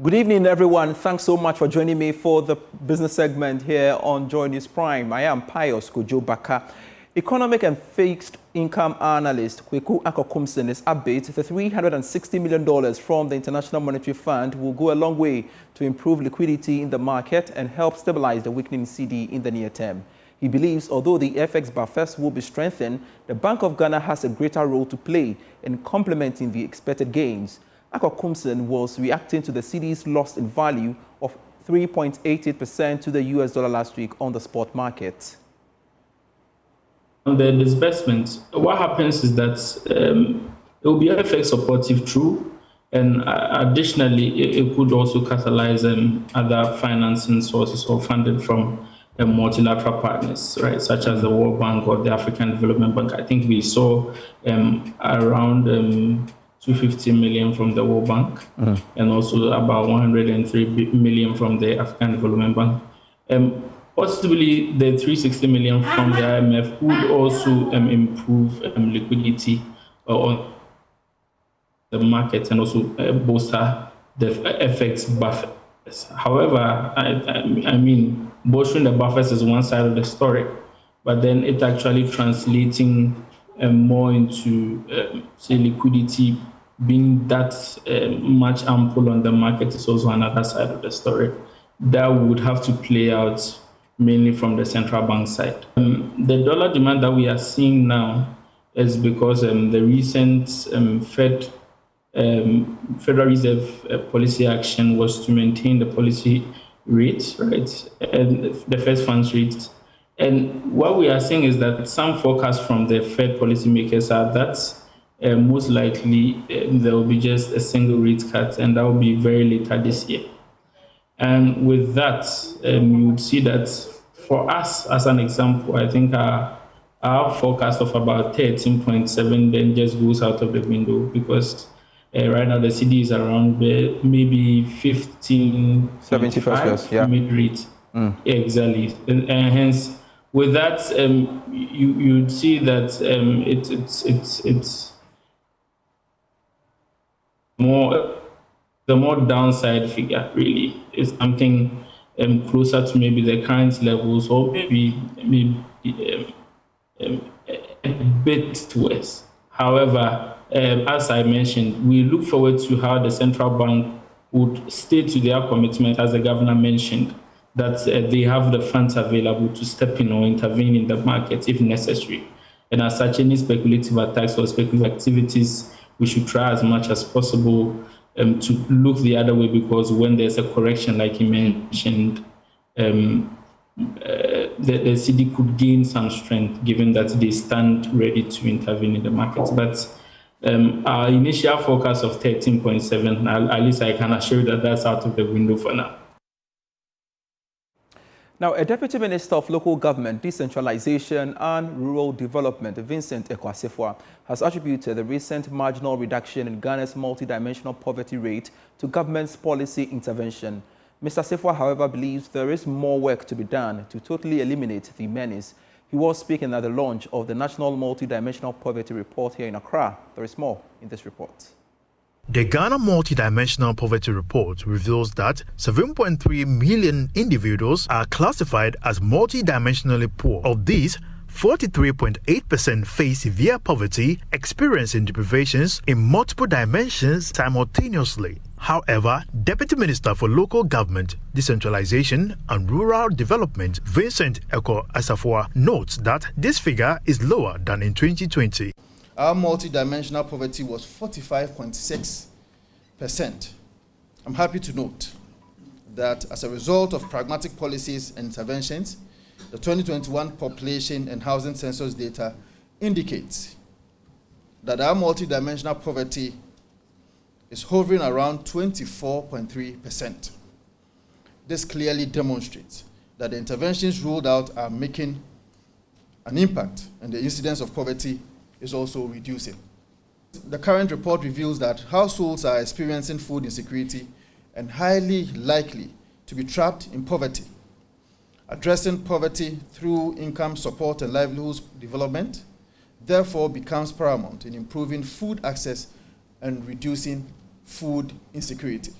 Good evening, everyone. Thanks so much for joining me for the business segment here on Joy News Prime. I am Pius Kojo Baka. Economic and fixed income analyst Kweku Akokumson's update, the $360 million from the International Monetary Fund will go a long way to improve liquidity in the market and help stabilize the weakening CD in the near term. He believes although the FX buffers will be strengthened, the Bank of Ghana has a greater role to play in complementing the expected gains. Akokumson was reacting to the CD's loss in value of 3.88% to the US dollar last week on the spot market. On the disbursements, what happens is that it will be FX supportive, true, and additionally, it could also catalyze other financing sources or funded from multilateral partners, right, such as the World Bank or the African Development Bank. I think we saw around 250 million from the World Bank and also about 103 million from the African Development Bank. Possibly the 360 million from the IMF would also improve liquidity on the market and also bolster the FX buffers. However, I mean, bolstering the buffers is one side of the story, but then it actually translating more into, say, liquidity being that much ample on the market is also another side of the story that would have to play out mainly from the central bank side. The dollar demand that we are seeing now is because the recent Federal Reserve policy action was to maintain the policy rate, right, and the Fed funds rate. And what we are seeing is that some forecasts from the Fed policymakers are that most likely there will be just a single rate cut, and that will be very later this year. And with that, you would see that for us, as an example, I think our forecast of about 13.7 then just goes out of the window because right now the CD is around maybe 15.75 yeah. mid-rate. Exactly. And hence, with that, you'd see that it's the more downside figure really is something closer to maybe the current levels or maybe a bit worse. However, as I mentioned, we look forward to how the central bank would stay to their commitment, as the governor mentioned, that they have the funds available to step in or intervene in the market if necessary. And as such, any speculative attacks or speculative activities, we should try as much as possible to look the other way, because when there's a correction, like you mentioned, the CD could gain some strength given that they stand ready to intervene in the market. But our initial forecast of 13.7, at least I can assure you that that's out of the window for now. Now, a Deputy Minister of Local Government, Decentralization and Rural Development, Vincent Ekwasifwa, has attributed the recent marginal reduction in Ghana's multidimensional poverty rate to government's policy intervention. Mr. Sifwa, however, believes there is more work to be done to totally eliminate the menace. He was speaking at the launch of the National Multidimensional Poverty Report here in Accra. There is more in this report. The Ghana Multidimensional Poverty Report reveals that 7.3 million individuals are classified as multidimensionally poor. Of these, 43.8% face severe poverty, experiencing deprivations in multiple dimensions simultaneously. However, Deputy Minister for Local Government, Decentralization and Rural Development, Vincent Ekwasifwa, notes that this figure is lower than in 2020. Our multidimensional poverty was 45.6%. I'm happy to note that as a result of pragmatic policies and interventions, the 2021 population and housing census data indicates that our multidimensional poverty is hovering around 24.3%. This clearly demonstrates that the interventions rolled out are making an impact, and the incidence of poverty is also reducing. The current report reveals that households are experiencing food insecurity and highly likely to be trapped in poverty. Addressing poverty through income support and livelihoods development therefore becomes paramount in improving food access and reducing food insecurity.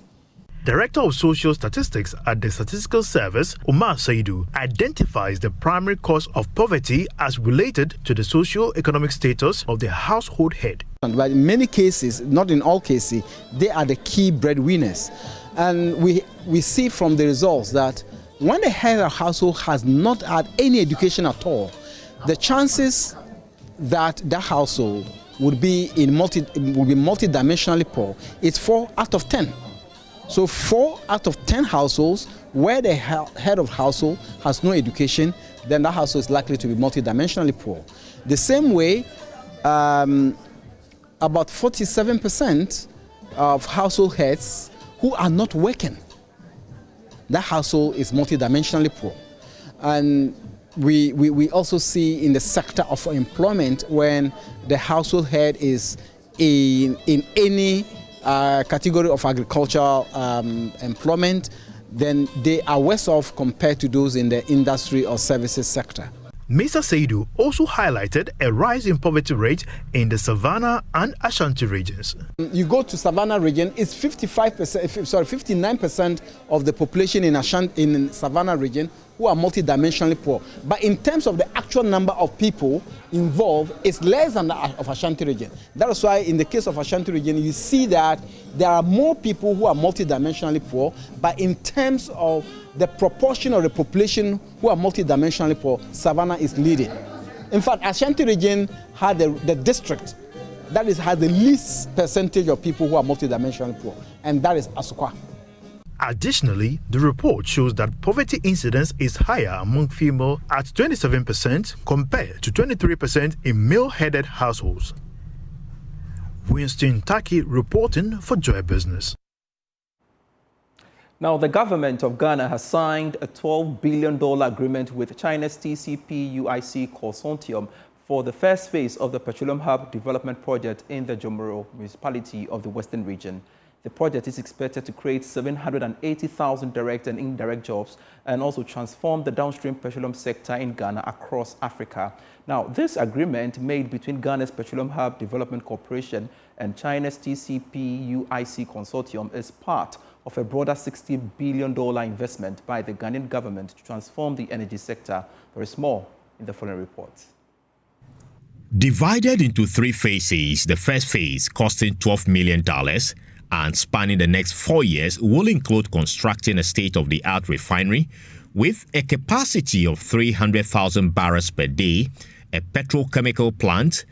Director of Social Statistics at the Statistical Service, Umar Saidu, identifies the primary cause of poverty as related to the socio-economic status of the household head. But in many cases, not in all cases, they are the key breadwinners. And we see from the results that when the head of household has not had any education at all, the chances that that household would be multidimensionally poor is 4 out of 10. So 4 out of 10 households where the head of household has no education, then that household is likely to be multidimensionally poor. The same way, about 47% of household heads who are not working, that household is multidimensionally poor. And we also see in the sector of employment, when the household head is in any category of agricultural employment, then they are worse off compared to those in the industry or services sector. Mr. Saidu also highlighted a rise in poverty rate in the Savannah and Ashanti regions. You go to Savannah region, it's 59% of the population in Savannah region who are multidimensionally poor. But in terms of the actual number of people involved, it's less than that of Ashanti region. That is why in the case of Ashanti region, you see that there are more people who are multidimensionally poor, but in terms of the proportion of the population who are multidimensionally poor, Savannah is leading. In fact, Ashanti region had the district that has the least percentage of people who are multidimensionally poor, and that is Asukwa. Additionally, the report shows that poverty incidence is higher among female at 27% compared to 23% in male-headed households. Winston Taki reporting for Joy Business. Now, the government of Ghana has signed a $12 billion agreement with China's TCP-UIC consortium for the first phase of the Petroleum Hub Development project in the Jomoro municipality of the Western region. The project is expected to create 780,000 direct and indirect jobs and also transform the downstream petroleum sector in Ghana across Africa. Now, this agreement made between Ghana's Petroleum Hub Development Corporation and China's TCP-UIC consortium is part of a broader $60 billion investment by the Ghanaian government to transform the energy sector. There is more in the following report. Divided into 3 phases, the first phase costing $12 million and spanning the next 4 years will include constructing a state-of-the-art refinery with a capacity of 300,000 barrels per day, a petrochemical plant,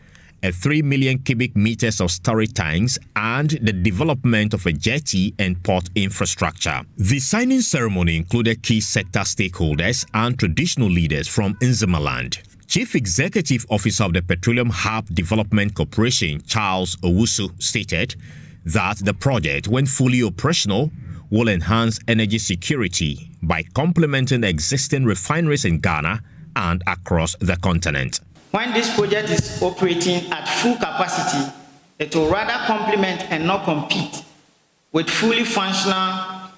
a 3 million cubic meters of storage tanks, and the development of a jetty and port infrastructure. The signing ceremony included key sector stakeholders and traditional leaders from Nzemaland. Chief Executive Officer of the Petroleum Hub Development Corporation, Charles Owusu, stated that the project, when fully operational, will enhance energy security by complementing the existing refineries in Ghana and across the continent. When this project is operating at full capacity, it will rather complement and not compete with fully functional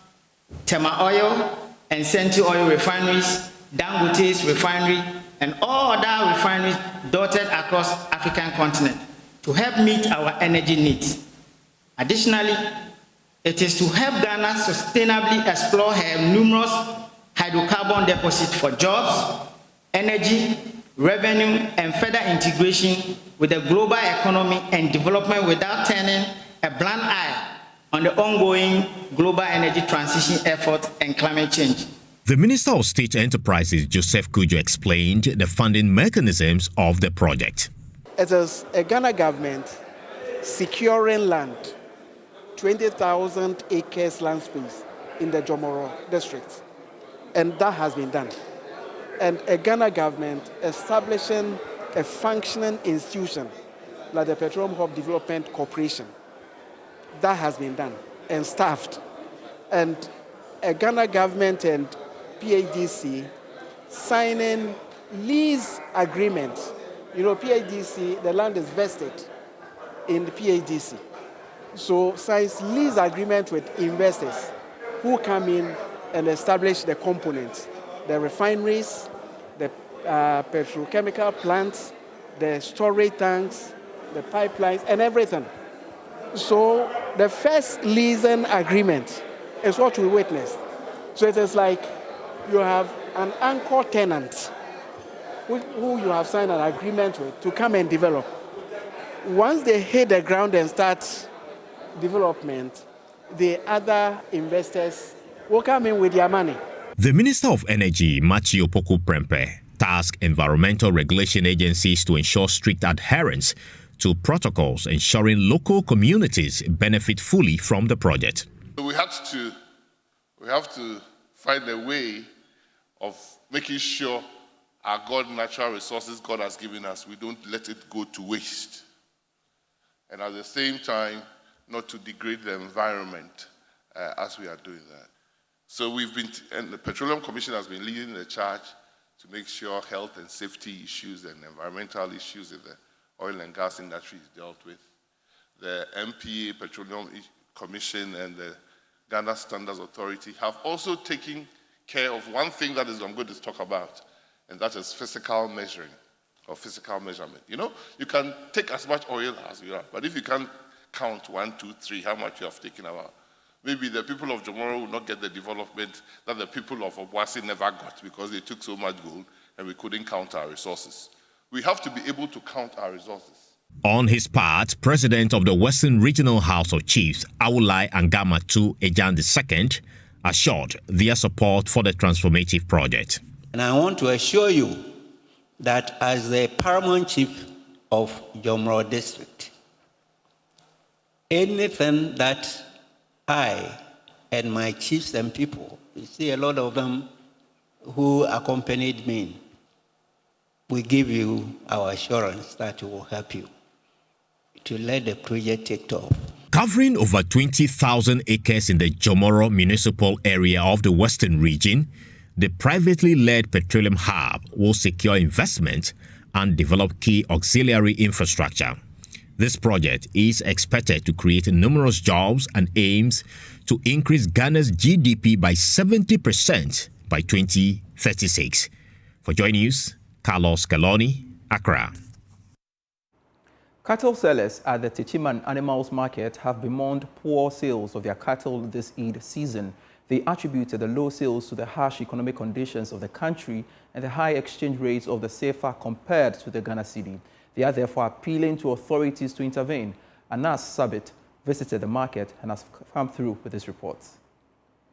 Tema Oil and Senti Oil refineries, Dangote's refinery, and all other refineries dotted across African continent to help meet our energy needs. Additionally, it is to help Ghana sustainably explore her numerous hydrocarbon deposits for jobs, energy, revenue, and further integration with the global economy and development without turning a blind eye on the ongoing global energy transition effort and climate change. The Minister of State Enterprises, Joseph Kujo, explained the funding mechanisms of the project. It is a Ghana government securing land, 20,000 acres land space in the Jomoro district, and that has been done. And a Ghana government establishing a functioning institution like the Petroleum Hub Development Corporation, that has been done and staffed. And a Ghana government and PADC signing lease agreements. You know, PADC, the land is vested in the PADC. So signs lease agreement with investors who come in and establish the components, the refineries, the petrochemical plants, the storage tanks, the pipelines, and everything. So the first leasing agreement is what we witnessed. So it is like you have an anchor tenant who you have signed an agreement with to come and develop. Once they hit the ground and start development, the other investors will come in with their money. The Minister of Energy, Matthew Opoku Prempeh, tasked environmental regulation agencies to ensure strict adherence to protocols, ensuring local communities benefit fully from the project. We have to find a way of making sure our natural resources God has given us, we don't let it go to waste. And at the same time, not to degrade the environment as we are doing that. So and the Petroleum Commission has been leading the charge to make sure health and safety issues and environmental issues in the oil and gas industry is dealt with. The MPA, Petroleum Commission, and the Ghana Standards Authority have also taken care of one thing that I'm going to talk about, and that is physical measuring or physical measurement. You know, you can take as much oil as you have, but if you can't count 1, 2, 3, how much you have taken out, maybe the people of Jomoro will not get the development that the people of Obuasi never got because they took so much gold and we couldn't count our resources. We have to be able to count our resources. On his part, President of the Western Regional House of Chiefs, Awulai Angamatu Ejan II, assured their support for the transformative project. And I want to assure you that as the paramount chief of Jomoro District, anything that I and my chiefs and people, you see a lot of them who accompanied me, we give you our assurance that we will help you to let the project take off. Covering over 20,000 acres in the Jomoro municipal area of the Western region, the privately led Petroleum Hub will secure investment and develop key auxiliary infrastructure. This project is expected to create numerous jobs and aims to increase Ghana's GDP by 70% by 2036. For Joy News, Carlos Galoni, Accra. Cattle sellers at the Techiman Animals Market have bemoaned poor sales of their cattle this Eid season. They attributed the low sales to the harsh economic conditions of the country and the high exchange rates of the CFA compared to the Ghana cedi. They are therefore appealing to authorities to intervene. Anas Sabit visited the market and has come through with his reports.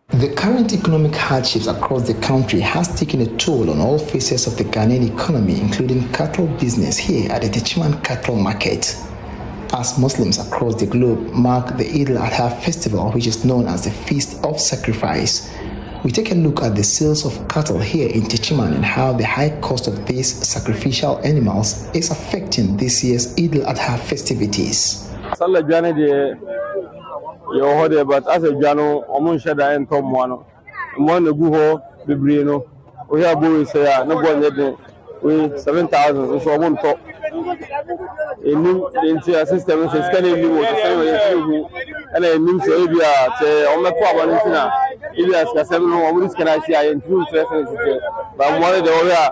The current economic hardships across the country has taken a toll on all phases of the Ghanaian economy, including cattle business here at the Techiman Cattle Market. As Muslims across the globe mark the Eid al-Adha festival, which is known as the Feast of Sacrifice, we take a look at the sales of cattle here in Techiman and how the high cost of these sacrificial animals is affecting this year's Eid al-Adha festivities. But as a Jano, Omunshada and Tom Wano, Mono Guho, Bibrino, we have boys here, no one with 7,000, so I won't talk. Into a system is scanning you, and I mean, so if you are on the Quabantina, if you ask us, what can I see? I include references, but one of the other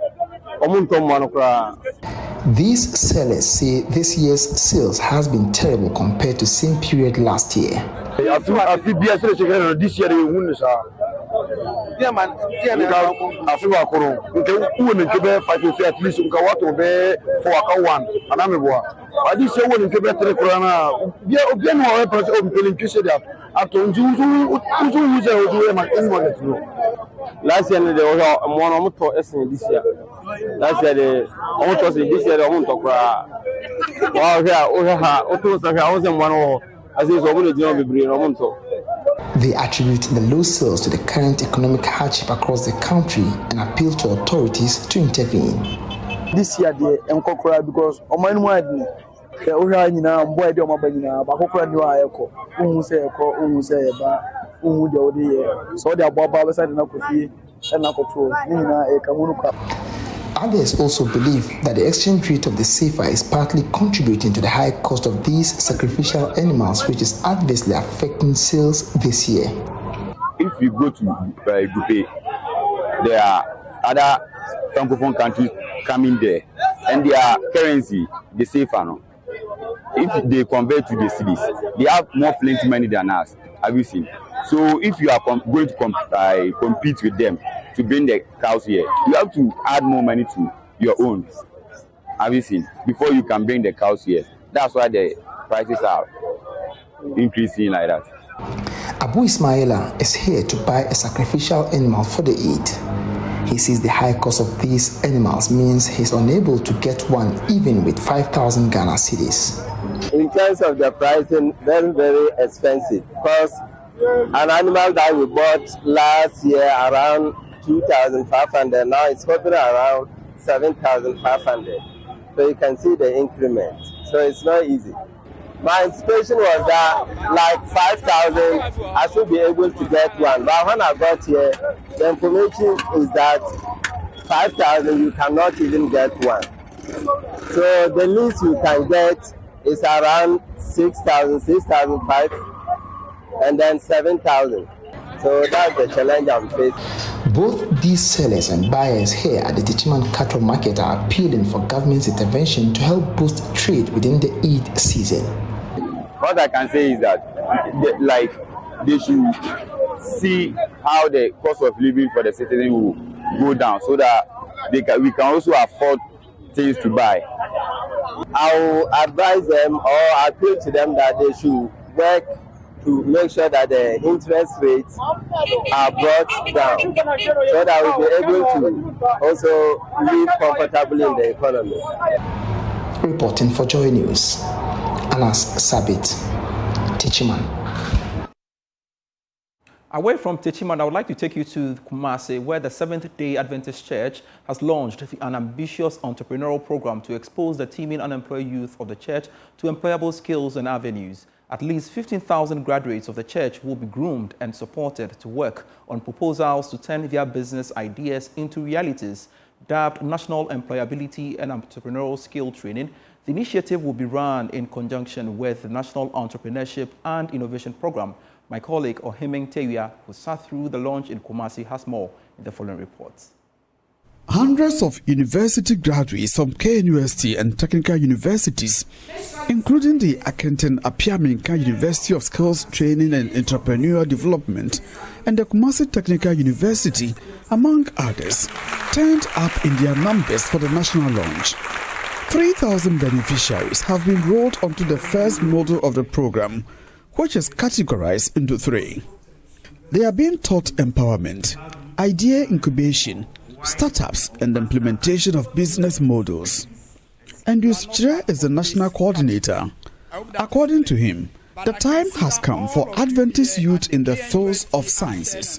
Omuntom Monocra. These sellers say this year's sales has been terrible compared to same period last year. This year, yeah, man. I feel like women can bear 5 at least for a one. And I'm a boy. I did say when you can bear the Corona. Yeah, again, our person opening to say that. After last year, there was a monomoto essence this year. Last year, the almost this year, the Monto. Wow, here, I wasn't one as is already doing the They attribute the low sales to the current economic hardship across the country and appeal to authorities to intervene. This year, the Encocra because Oman Wadi, the Urania, Boy de Mabana, Bakokra Nuaco, who say, so they are Baba beside Nakofi and Nakoto, Nina, a Kamunuka. Others also believe that the exchange rate of the CFA is partly contributing to the high cost of these sacrificial animals, which is adversely affecting sales this year. If you go to Dubai, there are other Francophone countries coming there, and their currency, the CFA, no? If they convert to the cities, they have more plenty money than us. Have you seen? So if you are going to compete with them to bring the cows here, you have to add more money to your own. Have you seen? Before you can bring the cows here. That's why the prices are increasing like that. Abu Ismaila is here to buy a sacrificial animal for the Eid. He sees the high cost of these animals means he's unable to get one even with 5,000 Ghana cedis. In terms of the pricing, very, very expensive, because an animal that we bought last year around 2,500, now it's hovering around 7,500. So you can see the increment. So it's not easy. My anticipation was that like 5,000, I should be able to get one. But when I got here, the information is that 5,000, you cannot even get one. So the least you can get is around 6,000, 6,500, and then 7,000. So that's the challenge I'm facing. Both these sellers and buyers here at the Techiman Cattle Market are appealing for government's intervention to help boost trade within the Eid season. What I can say is that they should see how the cost of living for the citizen will go down so that we can also afford things to buy. I will advise them or appeal to them that they should work to make sure that the interest rates are brought down so that we'll be able to also live comfortably in the economy. Reporting for Joy News, Anas Sabit, Techiman. Away from Techiman, I would like to take you to Kumasi, where the Seventh-day Adventist Church has launched an ambitious entrepreneurial program to expose the teeming unemployed youth of the church to employable skills and avenues. At least 15,000 graduates of the church will be groomed and supported to work on proposals to turn their business ideas into realities. Dubbed National Employability and Entrepreneurial Skill Training, the initiative will be run in conjunction with the National Entrepreneurship and Innovation Program. My colleague Ohimeng Tewia, who sat through the launch in Kumasi, has more in the following reports. Hundreds of university graduates from KNUST and technical universities, including the Akenton Apiaminka University of Skills Training and Entrepreneurial Development and the Kumasi Technical University, among others, turned up in their numbers for the national launch. 3,000 beneficiaries have been rolled onto the first module of the program, which is categorized into 3. They are being taught empowerment, idea incubation, startups, and the implementation of business models. And Yusjira is the national coordinator. According to him, the time has come for Adventist youth in the fields of sciences,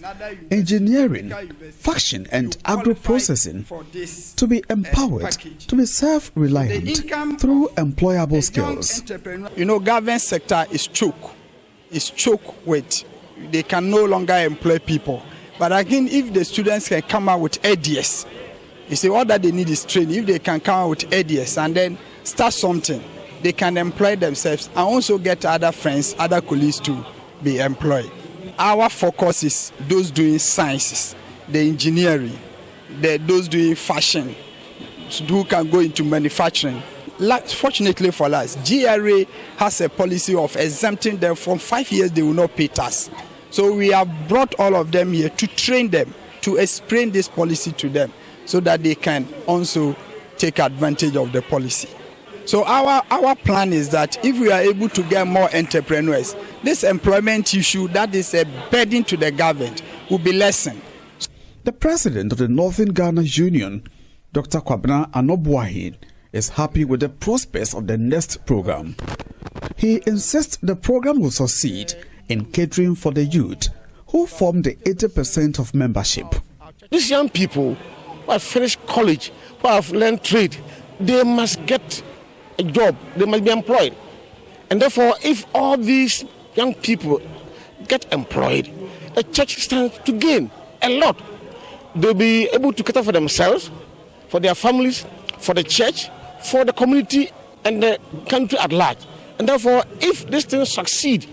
engineering, fashion, and agro-processing to be empowered to be self-reliant through employable skills. You know, government sector is choked. It's choked with, they can no longer employ people. But again, if the students can come out with ideas, you see, all that they need is training. If they can come out with ideas and then start something, they can employ themselves and also get other friends, other colleagues to be employed. Our focus is those doing sciences, the engineering, those doing fashion, who can go into manufacturing. Fortunately for us, GRA has a policy of exempting them from 5 years, they will not pay tax. So we have brought all of them here to train them, to explain this policy to them so that they can also take advantage of the policy. So our plan is that if we are able to get more entrepreneurs, this employment issue that is a burden to the government will be lessened. The president of the Northern Ghana Union, Dr. Kwabena Anobwahin, is happy with the prospects of the next program. He insists the program will succeed in catering for the youth who form the 80% of membership. These young people who have finished college, who have learned trade, they must get a job, they must be employed. And therefore, if all these young people get employed, the church stands to gain a lot. They'll be able to cater for themselves, for their families, for the church, for the community and the country at large. And therefore, if this thing succeeds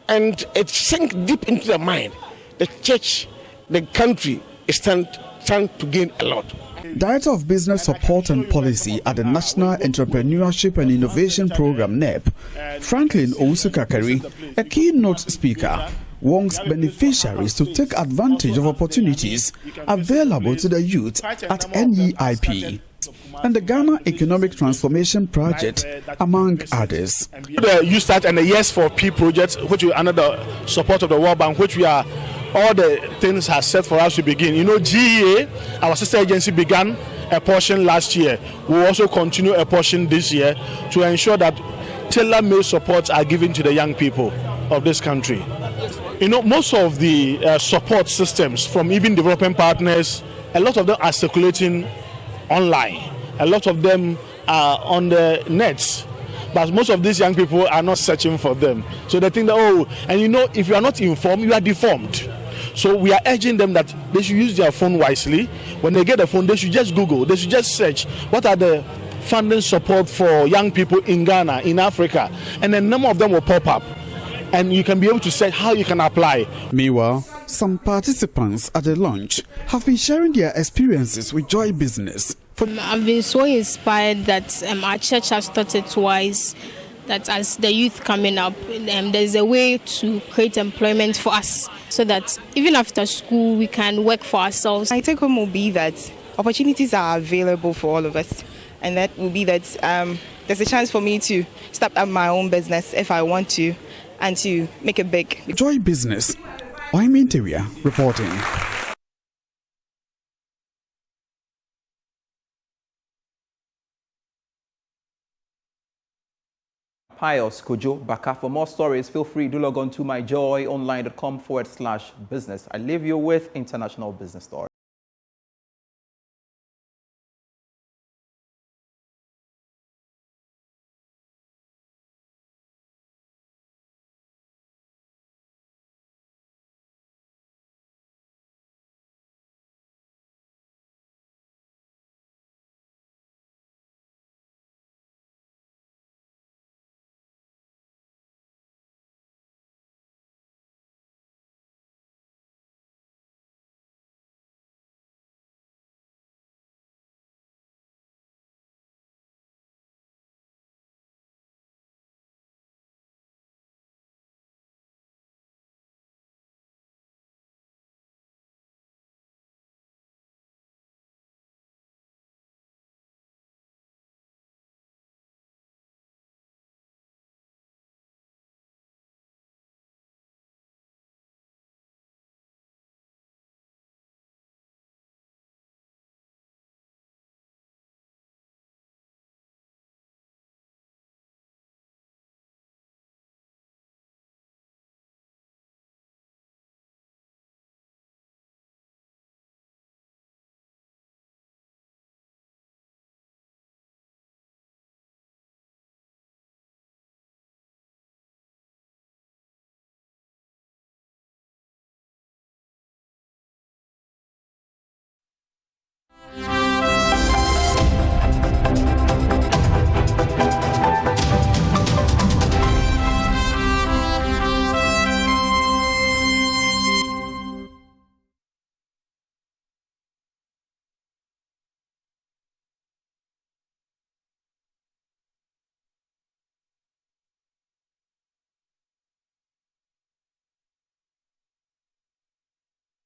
and it sinks deep into the mind, the church, the country stand to gain a lot. Director of Business Support and Policy at the National Entrepreneurship and Innovation Program, NEP, Franklin Owusu-Kakari, a keynote speaker, wants beneficiaries to take advantage of opportunities available to the youth at NEIP and the Ghana Economic Transformation Project, among others. The Youth Start and the Yes for P project, which is under the support of the World Bank, which we are, all the things has set for us to begin. You know, GEA, our sister agency, began a portion last year. We will also continue a portion this year to ensure that tailor-made supports are given to the young people of this country. You know, most of the support systems from even development partners, a lot of them are circulating online. A lot of them are on the nets. But most of these young people are not searching for them. So they think that, oh, and you know, if you are not informed, you are deformed. So we are urging them that they should use their phone wisely. When they get a phone, they should just Google, they should just search what are the funding support for young people in Ghana, in Africa, and then a number of them will pop up. And you can be able to say how you can apply. Meanwhile, some participants at the launch have been sharing their experiences with Joy Business. I've been so inspired that our church has thought it twice, that as the youth coming up, there's a way to create employment for us so that even after school we can work for ourselves. My take home will be that opportunities are available for all of us, and that will be that there's a chance for me to start up my own business if I want to, and to make it big. Joy Business, Oiminteria reporting. Pius Kojo Baka. For more stories, feel free to log on to myjoyonline.com/business. I leave you with international business stories.